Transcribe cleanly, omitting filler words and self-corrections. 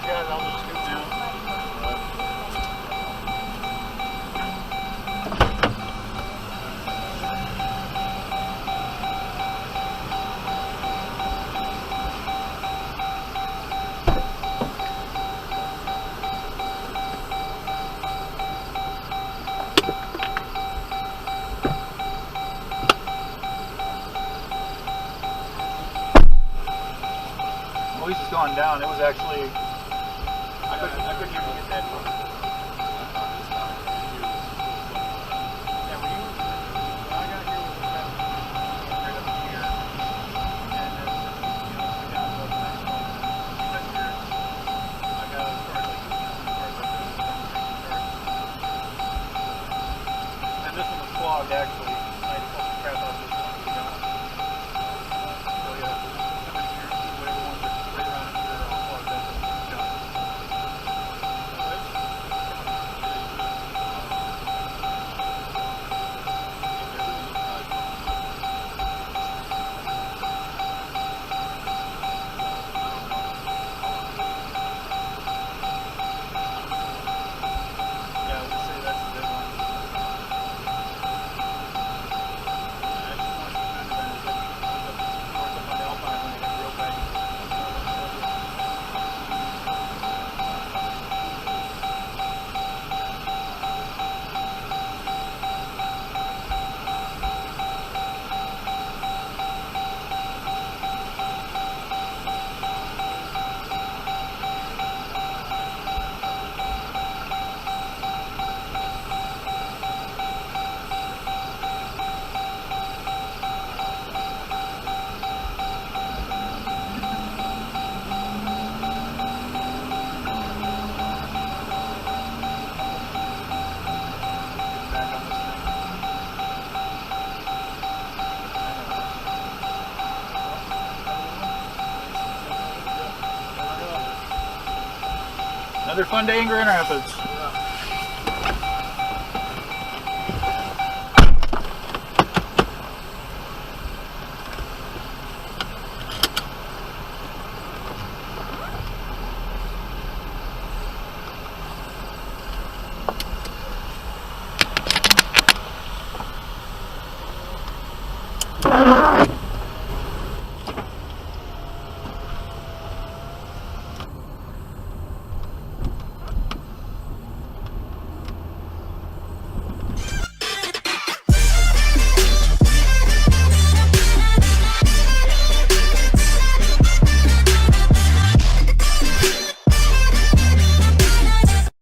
guys got it. I'll just scoot now. At least it's gone down. It was actually, I couldn't even get that one. Yeah, when I got here was about right up here, and then, I got up next one. I got as far as like this. And this one was clogged actually. I had to cut the crap out of this one. So yeah, whatever ones that right around here are all clogged up. Yeah, let's say that's the big one. Another fun day in Grand Rapids.